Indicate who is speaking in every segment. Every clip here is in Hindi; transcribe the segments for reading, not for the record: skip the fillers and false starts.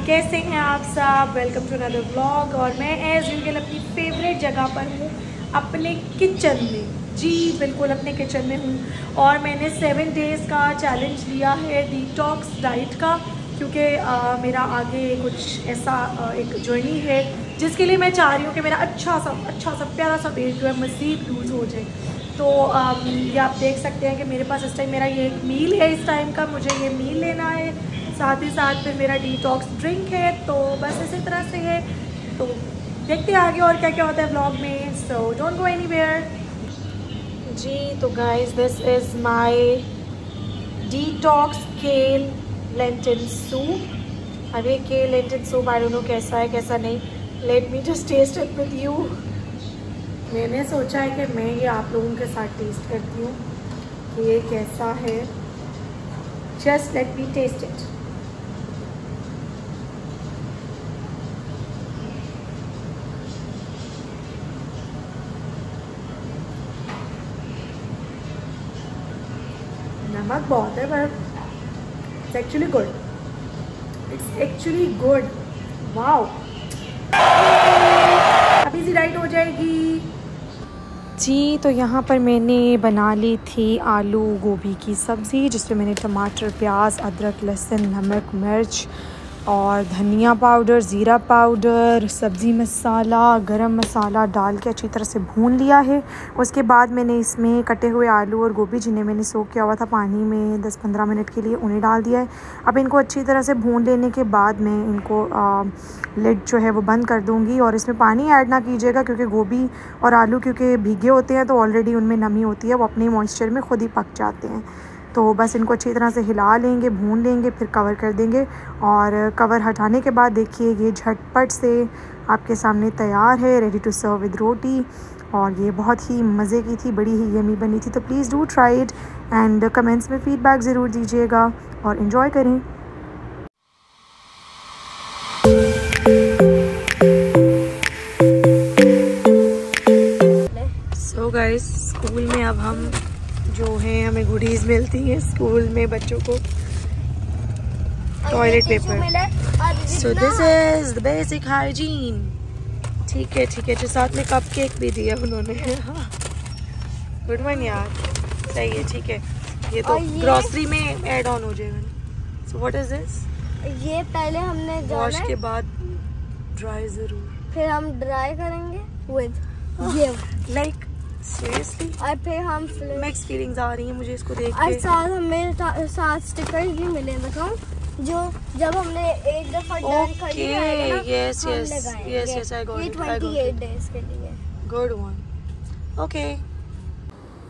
Speaker 1: कैसे हैं आप सब। Welcome to another vlog. और मैं एज यूजुअल अपनी फेवरेट जगह पर हूँ, अपने किचन में। जी बिल्कुल अपने किचन में हूँ। और मैंने 7 डेज़ का चैलेंज लिया है डिटॉक्स डाइट का, क्योंकि मेरा आगे कुछ ऐसा एक जर्नी है जिसके लिए मैं चाह रही हूँ कि मेरा अच्छा सा प्यारा सा वेट जो है मज़ीद लूज़ हो जाए। तो ये आप देख सकते हैं कि मेरे पास इस टाइम मेरा ये एक मील है, इस टाइम का मुझे ये मील लेना है, साथ ही साथ फिर मेरा डिटॉक्स ड्रिंक है। तो बस इसी तरह से है। तो देखते हैं आगे और क्या क्या होता है व्लॉग में। So don't go anywhere. जी तो guys this is my detox kale lentil soup. अब ये kale lentil soup I don't know कैसा है कैसा नहीं। Let me just taste it with you. मैंने सोचा है कि मैं ये आप लोगों के साथ टेस्ट करती हूँ कि ये कैसा है। Just let me test it. नमक बहुत है पर it's actually good. It's actually good. Wow, अभी सी राइट हो जाएगी। जी तो यहाँ पर मैंने बना ली थी आलू गोभी की सब्ज़ी, जिसमें मैंने टमाटर, प्याज, अदरक, लहसुन, नमक, मिर्च और धनिया पाउडर, ज़ीरा पाउडर, सब्ज़ी मसाला, गरम मसाला डाल के अच्छी तरह से भून लिया है। उसके बाद मैंने इसमें कटे हुए आलू और गोभी, जिन्हें मैंने सोक किया हुआ था पानी में 10-15 मिनट के लिए, उन्हें डाल दिया है। अब इनको अच्छी तरह से भून लेने के बाद मैं इनको लिड जो है वो बंद कर दूँगी। और इसमें पानी ऐड ना कीजिएगा, क्योंकि गोभी और आलू क्योंकि भीगे होते हैं तो ऑलरेडी उनमें नमी होती है, वो अपने मॉइस्चर में खुद ही पक जाते हैं। तो बस इनको अच्छी तरह से हिला लेंगे, भून लेंगे, फिर कवर कर देंगे। और कवर हटाने के बाद देखिए ये झटपट से आपके सामने तैयार है, रेडी टू सर्व विद रोटी। और ये बहुत ही मज़े की थी, बड़ी ही यमी बनी थी। तो please do try it and comments में फ़ीडबैक ज़रूर दीजिएगा और इन्जॉय करें। सो गाइस, स्कूल में अब हम जो है हमें गुडीज़ मिलती हैं स्कूल में बच्चों को। Toilet paper. So this is the basic hygiene. ठीक है जो साथ में कप केक भी दिया उन्होंने। गुड वन यार, सही है। ठीक है, ये तो ग्रॉसरी में ऐड ऑन हो जाएगा। So what is this?
Speaker 2: ये पहले हमने
Speaker 1: वॉश के बाद ड्राई ज़रूर,
Speaker 2: फिर हम ड्राई करेंगे विद ये
Speaker 1: लाइक सीरियसली।
Speaker 2: और फिर हम
Speaker 1: मिक्स फीलिंग्स आ रही हैं मुझे इसको देख के।
Speaker 2: और साथ हमें साथ स्टिकर्स भी मिले बताऊं, जो जब हमने एक दफा डन कर लिया है ना,
Speaker 1: yes I got it.
Speaker 2: 28 days के लिए।
Speaker 1: Good one. ओके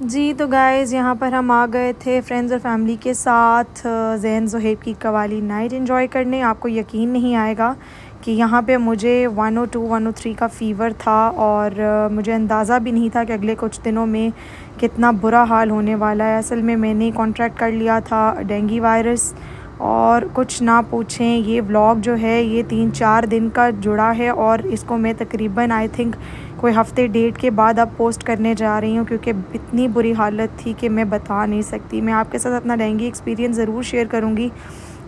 Speaker 1: जी तो गाइज़, यहाँ पर हम आ गए थे फ्रेंड्स और फैमिली के साथ ज़ैन ज़ुहैब की कवाली नाइट एंजॉय करने। आपको यकीन नहीं आएगा कि यहाँ पे मुझे 102-103 का फ़ीवर था, और मुझे अंदाज़ा भी नहीं था कि अगले कुछ दिनों में कितना बुरा हाल होने वाला है। असल में मैंने कॉन्ट्रैक्ट कर लिया था डेंगू वायरस, और कुछ ना पूछें। ये व्लॉग जो है ये 3-4 दिन का जुड़ा है, और इसको मैं तकरीबन आई थिंक कोई हफ़्ते डेट के बाद अब पोस्ट करने जा रही हूँ, क्योंकि इतनी बुरी हालत थी कि मैं बता नहीं सकती। मैं आपके साथ अपना डेंगू एक्सपीरियंस ज़रूर शेयर करूँगी,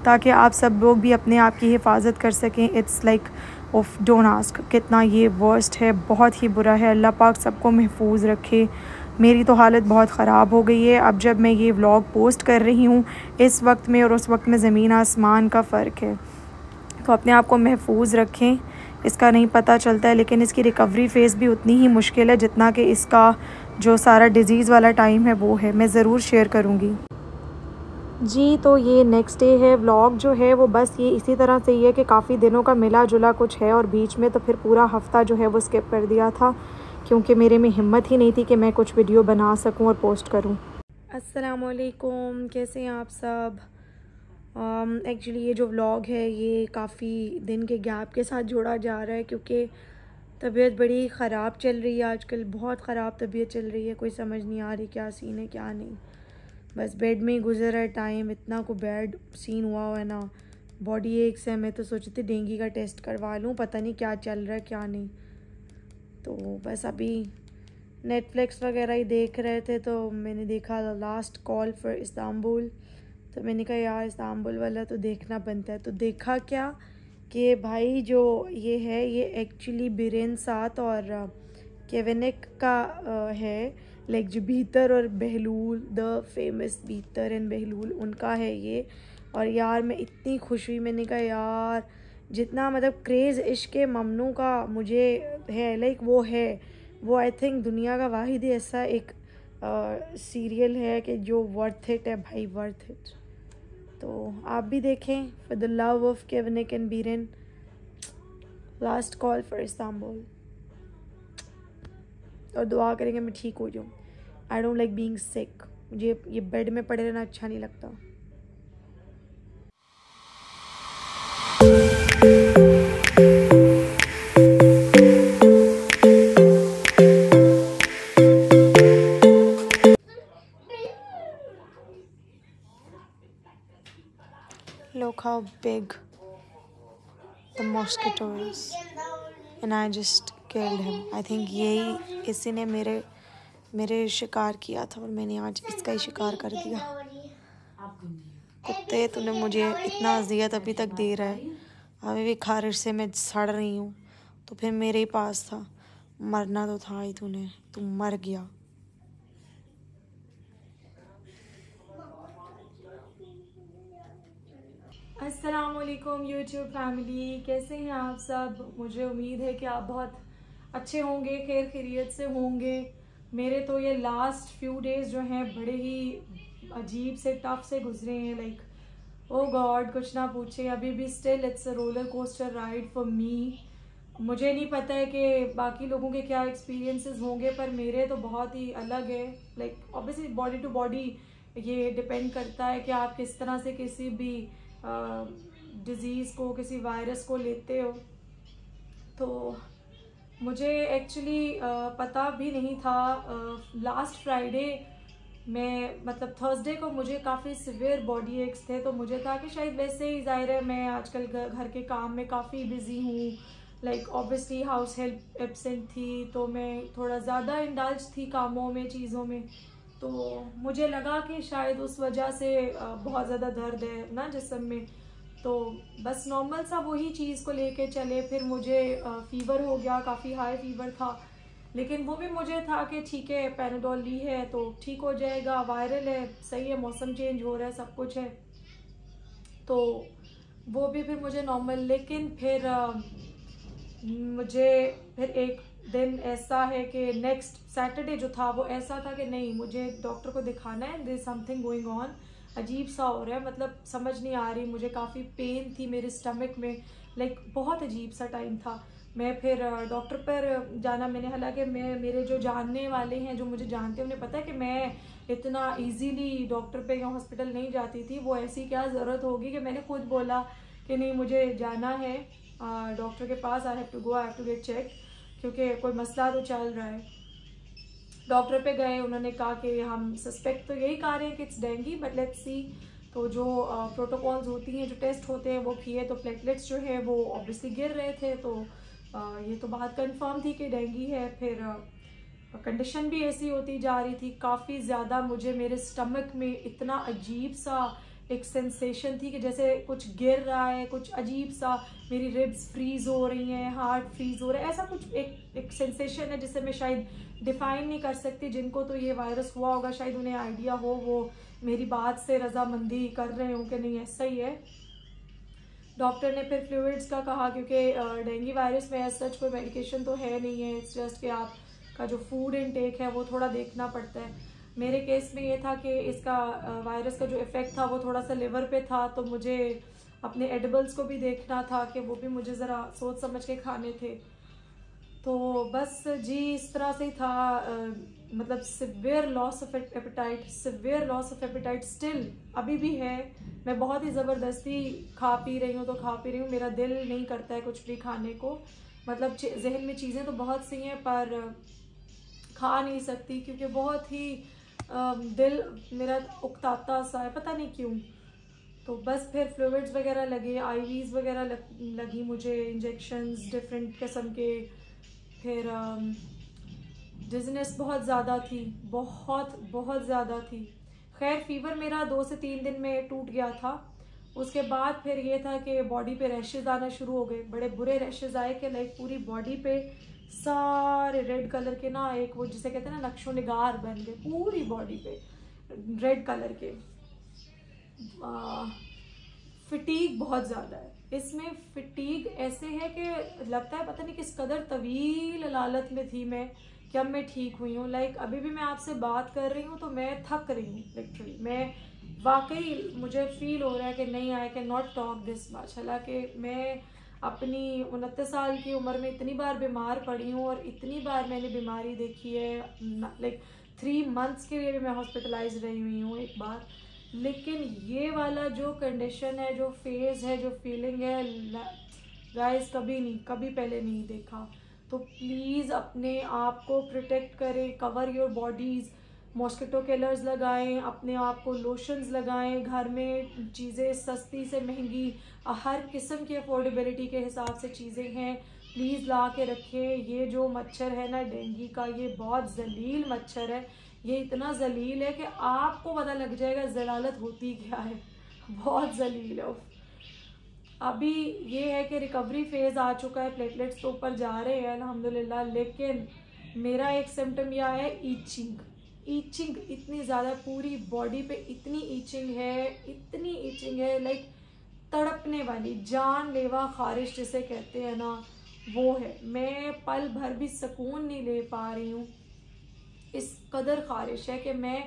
Speaker 1: ताकि आप सब लोग भी अपने आप की हिफाजत कर सकें। It's like of don't ask, कितना ये वर्स्ट है, बहुत ही बुरा है। अल्लाह पाक सबको महफूज रखे। मेरी तो हालत बहुत ख़राब हो गई है। अब जब मैं ये व्लॉग पोस्ट कर रही हूँ, इस वक्त में और उस वक्त में ज़मीन आसमान का फ़र्क है। तो अपने आप को महफूज रखें। इसका नहीं पता चलता है, लेकिन इसकी रिकवरी फ़ेज़ भी उतनी ही मुश्किल है जितना कि इसका जो सारा डिज़ीज़ वाला टाइम है वो है। मैं ज़रूर शेयर करूँगी। जी तो ये नेक्स्ट डे है। व्लॉग जो है वो बस ये इसी तरह से ही है कि काफ़ी दिनों का मिला जुला कुछ है, और बीच में तो फिर पूरा हफ़्ता जो है वो स्किप कर दिया था, क्योंकि मेरे में हिम्मत ही नहीं थी कि मैं कुछ वीडियो बना सकूं और पोस्ट करूं। अस्सलाम वालेकुम, कैसे हैं आप सब। एक्चुअली ये जो व्लॉग है ये काफ़ी दिन के गैप के साथ जोड़ा जा रहा है, क्योंकि तबीयत बड़ी ख़राब चल रही है आजकल। बहुत ख़राब तबीयत चल रही है, कोई समझ नहीं आ रही क्या सीन है क्या नहीं। बस बेड में ही गुजर रहा है टाइम। इतना को बैड सीन हुआ है ना, बॉडी एक से। मैं तो सोची थी डेंगू का टेस्ट करवा लूँ, पता नहीं क्या चल रहा है क्या नहीं। तो बस अभी नेटफ्लिक्स वगैरह ही देख रहे थे, तो मैंने देखा लास्ट कॉल फॉर इस्तांबुल। तो मैंने कहा यार इस्तांबुल वाला तो देखना बनता है। तो देखा क्या, कि भाई जो ये है ये एक्चुअली बीरेन 7 और केवेनिक का है, लाइक जो बीतर और बहलूल, द फेमस बीतर एंड बहलूल, उनका है ये। और यार मैं इतनी खुश हुई, मैंने कहा यार जितना मतलब क्रेज़ इश्क ममनू का मुझे है, लाइक वो आई थिंक दुनिया का वाहिद ही ऐसा एक सीरियल है कि जो वर्थ इट है भाई, वर्थ इट। तो आप भी देखें, for the love of Kevenik and Biren. Last call for Istanbul. और दुआ करेंगे मैं ठीक हो जाऊँ। I don't like being sick, मुझे ये बेड में पड़े रहना अच्छा नहीं लगता। Look how big the mosquito is, and I just killed him. I think यही इसी ने मेरे शिकार किया था और मैंने आज इसका ही शिकार कर दिया। कुत्ते, तूने मुझे इतना अजियत अभी तक दे रहा है, अभी भी खारिश से मैं सड़ रही हूँ, तो फिर मेरे ही पास था। मरना तो था ही तूने, तू मर गया। अस्सलाम वालेकुम यूट्यूब फैमिली, कैसे हैं आप सब? मुझे उम्मीद है कि आप बहुत अच्छे होंगे, खैर खैरियत से होंगे। मेरे तो ये लास्ट फ्यू डेज़ जो हैं बड़े ही अजीब से टफ से गुजरे हैं, लाइक ओ गॉड कुछ ना पूछे। अभी भी still it's a roller coaster ride for me. मुझे नहीं पता है कि बाकी लोगों के क्या एक्सपीरियंसेस होंगे, पर मेरे तो बहुत ही अलग है। Like obviously body to body ये डिपेंड करता है कि आप किस तरह से किसी भी डिज़ीज़ को, किसी वायरस को लेते हो। तो मुझे एक्चुअली पता भी नहीं था। लास्ट फ्राइडे मैं मतलब थर्सडे को मुझे काफ़ी सिवियर बॉडी एक्स थे, तो मुझे था कि शायद वैसे ही, ज़ाहिर है मैं आजकल घर के काम में काफ़ी बिज़ी हूँ, like obviously house help absent थी, तो मैं थोड़ा ज़्यादा इंडल्ज थी कामों में, चीज़ों में। तो मुझे लगा कि शायद उस वजह से बहुत ज़्यादा दर्द है ना जिस्म में, तो बस नॉर्मल सा वही चीज़ को लेके चले। फिर मुझे फ़ीवर हो गया, काफ़ी हाई फ़ीवर था, लेकिन वो भी मुझे था कि ठीक है पैनाडोल ली है तो ठीक हो जाएगा, वायरल है, सही है, मौसम चेंज हो रहा है, सब कुछ है, तो वो भी फिर मुझे नॉर्मल। लेकिन फिर मुझे फिर एक दिन ऐसा है कि नेक्स्ट सैटरडे जो था वो ऐसा था कि नहीं, मुझे डॉक्टर को दिखाना है, there is something going on, अजीब सा हो रहा है, मतलब समझ नहीं आ रही, मुझे काफ़ी पेन थी मेरे स्टमक में, लाइक बहुत अजीब सा टाइम था। मैं फिर डॉक्टर पर जाना मैंने, हालांकि मेरे जो जानने वाले हैं, जो मुझे जानते हैं, उन्हें पता है कि मैं इतना इजीली डॉक्टर पे या हॉस्पिटल नहीं जाती थी। वो ऐसी क्या ज़रूरत होगी कि मैंने खुद बोला कि नहीं मुझे जाना है डॉक्टर के पास, I have to go, I have to get check, क्योंकि कोई मसला तो चल रहा है। डॉक्टर पे गए, उन्होंने कहा कि हम सस्पेक्ट तो यही कह रहे हैं कि it's dengue, but let's see. तो जो प्रोटोकॉल्स होती हैं, जो टेस्ट होते हैं वो किए, तो प्लेटलेट्स जो है वो ऑब्वियसली गिर रहे थे, तो ये तो बात कंफर्म थी कि डेंगू है। फिर कंडीशन भी ऐसी होती जा रही थी, काफ़ी ज़्यादा मुझे मेरे स्टमक में इतना अजीब सा एक सेंसेशन थी कि जैसे कुछ गिर रहा है, कुछ अजीब सा, मेरी रिब्स फ्रीज हो रही हैं, हार्ट फ्रीज हो रहा है, ऐसा कुछ एक सेंसेशन है जिसे मैं शायद डिफाइन नहीं कर सकती। जिनको तो ये वायरस हुआ होगा शायद उन्हें आइडिया हो, वो मेरी बात से रजामंदी कर रहे हो कि नहीं ऐसा ही है। डॉक्टर ने फिर फ्लूइड्स का कहा, क्योंकि डेंगू वायरस में सच कोई मेडिकेशन तो है नहीं है, इट्स जस्ट कि आपका जो फूड इनटेक है वो थोड़ा देखना पड़ता है। मेरे केस में ये था कि इसका वायरस का जो इफ़ेक्ट था वो थोड़ा सा लिवर पे था, तो मुझे अपने एडिबल्स को भी देखना था कि वो भी मुझे ज़रा सोच समझ के खाने थे। तो बस जी इस तरह से ही था, मतलब severe loss of appetite, severe loss of appetite still अभी भी है। मैं बहुत ही ज़बरदस्ती खा पी रही हूँ, तो खा पी रही हूँ, मेरा दिल नहीं करता है कुछ भी खाने को, मतलब जहन में चीज़ें तो बहुत सी हैं पर खा नहीं सकती, क्योंकि बहुत ही दिल मेरा उकताता सा है, पता नहीं क्यों। तो बस फिर फ्लूइड्स वगैरह लगे, आईवीज़ वगैरह लगी मुझे, इंजेक्शंस डिफरेंट किस्म के। फिर डिज़नेस बहुत ज़्यादा थी, बहुत ज़्यादा थी। खैर फ़ीवर मेरा 2 से 3 दिन में टूट गया था, उसके बाद फिर ये था कि बॉडी पे रैशेज आना शुरू हो गए, बड़े बुरे रैशेज आए कि लाइक पूरी बॉडी पे सारे रेड कलर के ना, एक वो जिसे कहते हैं ना नक्शो निगार बन गए पूरी बॉडी पे रेड कलर के। फिटीग बहुत ज़्यादा है इसमें। फिटीग ऐसे है कि लगता है पता नहीं किस कदर तवील लालत में थी मैं कि अब मैं ठीक हुई हूँ। लाइक अभी भी मैं आपसे बात कर रही हूँ तो मैं थक रही हूँ लिटरली। मैं वाकई मुझे फील हो रहा है कि नहीं, I can not talk this much. हालांकि मैं अपनी 29 साल की उम्र में इतनी बार बीमार पड़ी हूँ और इतनी बार मैंने बीमारी देखी है। लाइक 3 मंथ्स के लिए भी मैं हॉस्पिटलाइज रही हुई हूँ एक बार। लेकिन ये वाला जो कंडीशन है, जो फेज़ है, जो फीलिंग है गाइस, कभी पहले नहीं देखा। तो प्लीज़ अपने आप को प्रोटेक्ट करें, cover your bodies, mosquito killers लगाएं, अपने आप को लोशंस लगाएं, घर में चीज़ें सस्ती से महंगी हर किस्म की अफोर्डेबिलिटी के हिसाब से चीज़ें हैं, प्लीज़ ला के रखें। ये जो मच्छर है ना डेंगू का, ये बहुत जलील मच्छर है। ये इतना जलील है कि आपको पता लग जाएगा जलालत होती क्या है, बहुत जलील है। अभी ये है कि रिकवरी फेज़ आ चुका है, प्लेटलेट्स तो ऊपर जा रहे हैं अल्हम्दुलिल्लाह। लेकिन मेरा एक सिम्टम यह है ईचिंग इतनी ज़्यादा पूरी बॉडी पे, इतनी ईचिंग है लाइक तड़पने वाली जानलेवा खारिश जिसे कहते हैं ना, वो है। मैं पल भर भी सुकून नहीं ले पा रही हूँ, इस कदर खारिश है कि मैं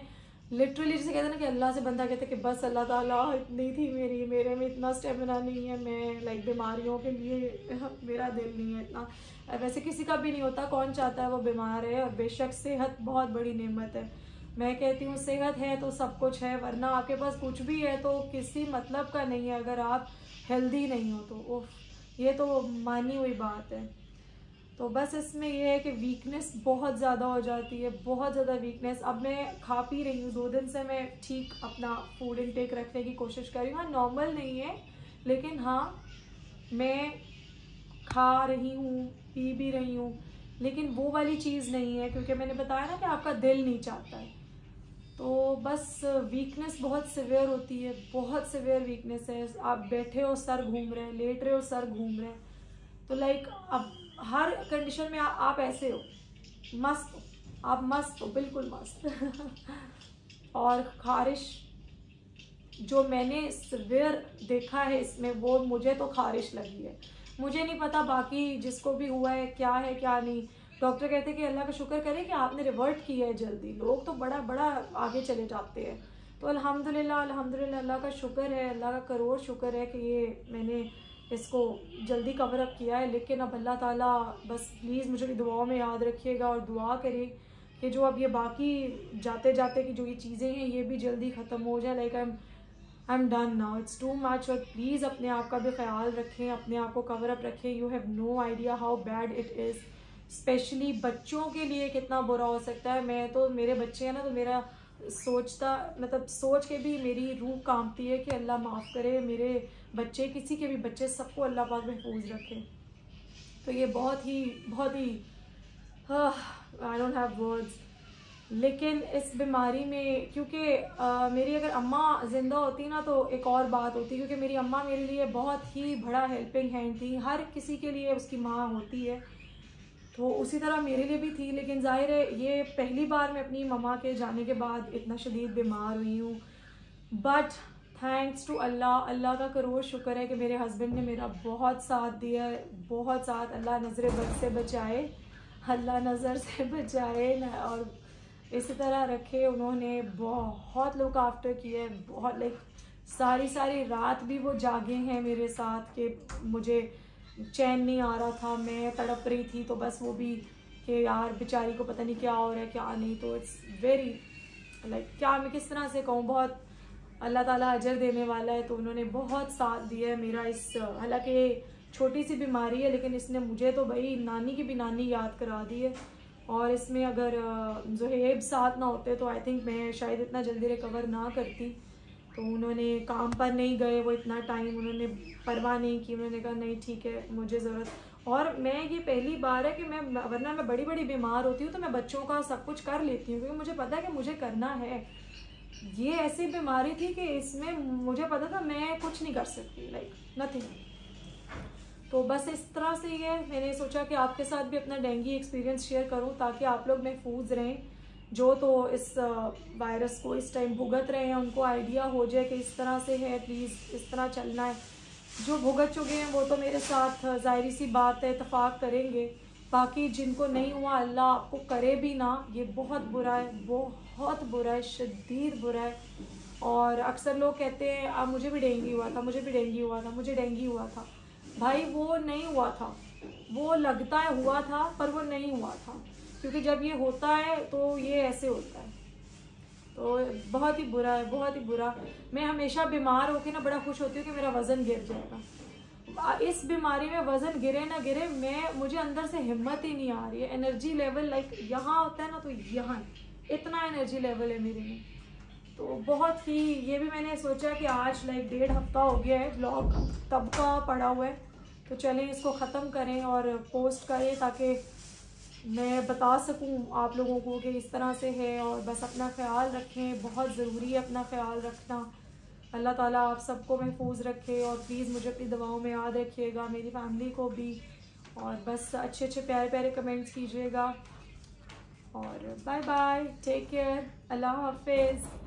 Speaker 1: लिटरली, जिसे कहते हैं ना कि अल्लाह से बंदा कहते हैं कि बस अल्लाह ताला इतनी थी मेरे में इतना स्टेमिना नहीं है, मैं लाइक बीमारियों के लिए मेरा दिल नहीं है इतना। वैसे किसी का भी नहीं होता, कौन चाहता है वो बीमार है। और बेशक सेहत बहुत बड़ी नेमत है, मैं कहती हूँ सेहत है तो सब कुछ है, वरना आपके पास कुछ भी है तो किसी मतलब का नहीं है अगर आप हेल्दी नहीं हो तो। ये तो मानी हुई बात है। तो बस इसमें यह है कि वीकनेस बहुत ज़्यादा हो जाती है, बहुत ज़्यादा वीकनेस। अब मैं खा पी रही हूँ, 2 दिन से मैं ठीक अपना फूड इनटेक रखने की कोशिश कर रही हूँ। हाँ, नॉर्मल नहीं है लेकिन हाँ मैं खा रही हूँ, पी भी रही हूँ, लेकिन वो वाली चीज़ नहीं है, क्योंकि मैंने बताया ना कि आपका दिल नहीं चाहता है। तो बस वीकनेस बहुत सिवियर होती है, बहुत सिवियर वीकनेस है। आप बैठे हो सर घूम रहे हैं, लेट रहे हो सर घूम रहे हैं, तो लाइक अब हर कंडीशन में आप ऐसे हो, मस्त हो, आप मस्त हो, बिल्कुल मस्त। और खारिश जो मैंने सिवियर देखा है इसमें, वो मुझे तो खारिश लगी है। मुझे नहीं पता बाकी जिसको भी हुआ है क्या नहीं। डॉक्टर कहते हैं कि अल्लाह का शुक्र करें कि आपने रिवर्ट किया है जल्दी, लोग तो बड़ा आगे चले जाते हैं। तो अल्हम्दुलिल्लाह अल्लाह का शुक्र है, अल्लाह का करोड़ शुक्र है कि ये मैंने इसको जल्दी कवर अप किया है। लेकिन अब अल्लाह ताला बस प्लीज़ मुझे भी दुआओं में याद रखिएगा और दुआ करें कि जो अब ये बाकी जाते जाते की जो ये चीज़ें हैं ये भी जल्दी ख़त्म हो जाए। Like I am done now, it's too much. और प्लीज़ अपने आप का भी ख्याल रखें, अपने आप को कवर अप रखें। You have no idea how bad it is, especially बच्चों के लिए कितना बुरा हो सकता है। मैं तो, मेरे बच्चे हैं ना, तो मेरा सोच के भी मेरी रूह कांपती है कि अल्लाह माफ़ करे मेरे बच्चे, किसी के भी बच्चे, सबको अल्लाह पाक महफूज रखे। तो ये बहुत ही आई डोंट हैव वर्ड्स। लेकिन इस बीमारी में क्योंकि मेरी अगर अम्मा ज़िंदा होती ना तो एक और बात होती, क्योंकि मेरी अम्मा मेरे लिए बहुत ही बड़ा हेल्पिंग हैंड थी। हर किसी के लिए उसकी माँ होती है, तो उसी तरह मेरे लिए भी थी। लेकिन ज़ाहिर है ये पहली बार मैं अपनी मम्मा के जाने के बाद इतना शदीद बीमार हुई हूँ। बट थैंक्स टू अल्लाह का करोड़ शुक्र है कि मेरे हस्बैंड ने मेरा बहुत साथ दिया, बहुत साथ। अल्लाह नज़र बद से बचाए, अल्लाह नज़र से बचाए और इसी तरह रखे। उन्होंने बहुत लुक आफ्टर किया है, बहुत लाइक सारी रात भी वो जागे हैं मेरे साथ कि मुझे चैन नहीं आ रहा था, मैं तड़प रही थी। तो बस वो भी कि यार बेचारी को पता नहीं क्या हो रहा है क्या नहीं। तो इट्स वेरी लाइक क्या मैं किस तरह से कहूँ, बहुत अल्लाह ताला अजर देने वाला है। तो उन्होंने बहुत साथ दिया है मेरा इस, हालांकि छोटी सी बीमारी है लेकिन इसने मुझे तो भाई नानी की भी नानी याद करा दी है। और इसमें अगर ज़ुहैब साथ ना होते तो आई थिंक मैं शायद इतना जल्दी रिकवर ना करती। तो उन्होंने काम पर नहीं गए वो इतना टाइम, उन्होंने परवाह नहीं की, उन्होंने कहा नहीं ठीक है मुझे ज़रूरत। और मैं ये पहली बार है कि वरना मैं बड़ी बीमार होती हूँ तो मैं बच्चों का सब कुछ कर लेती हूँ क्योंकि मुझे पता है कि मुझे करना है। ये ऐसी बीमारी थी कि इसमें मुझे पता था मैं कुछ नहीं कर सकती, लाइक नथिंग। तो बस इस तरह से ये मैंने सोचा कि आपके साथ भी अपना डेंगू एक्सपीरियंस शेयर करूं, ताकि आप लोग महफूज रहें। जो तो इस वायरस को इस टाइम भुगत रहे हैं उनको आइडिया हो जाए कि इस तरह से है, प्लीज़ इस तरह चलना है। जो भुगत चुके हैं वो तो मेरे साथ ज़ाहिर सी बात है इत्तेफाक करेंगे, बाकी जिनको नहीं हुआ अल्लाह आपको करे भी ना। ये बहुत बुरा है, बहुत बुरा है, शदीद बुरा है। और अक्सर लोग कहते हैं अब मुझे भी डेंगू हुआ था, मुझे भी डेंगू हुआ था, मुझे डेंगू हुआ था। भाई वो नहीं हुआ था, वो लगता है हुआ था पर वो नहीं हुआ था, क्योंकि जब ये होता है तो ये ऐसे होता है। तो बहुत ही बुरा है, बहुत ही बुरा। मैं हमेशा बीमार होकर ना बड़ा खुश होती हूँ कि मेरा वज़न गिर जाएगा। इस बीमारी में वज़न गिरे ना गिरे, मुझे अंदर से हिम्मत ही नहीं आ रही है। एनर्जी लेवल लाइक यहाँ होता है ना, तो यहाँ इतना एनर्जी लेवल है मेरे में। तो बहुत ही ये भी मैंने सोचा कि आज लाइक 1.5 हफ्ता हो गया है व्लॉग तब का पड़ा हुआ है, तो चलें इसको ख़त्म करें और पोस्ट करें ताकि मैं बता सकूं आप लोगों को कि इस तरह से है। और बस अपना ख्याल रखें, बहुत ज़रूरी है अपना ख्याल रखना। अल्लाह ताला आप सबको महफूज रखे और प्लीज़ मुझे अपनी दवाओं में याद रखिएगा, मेरी फैमिली को भी। और बस अच्छे अच्छे प्यारे प्यारे कमेंट्स कीजिएगा। और बाय बाय, टेक केयर, अल्लाह हाफिज़।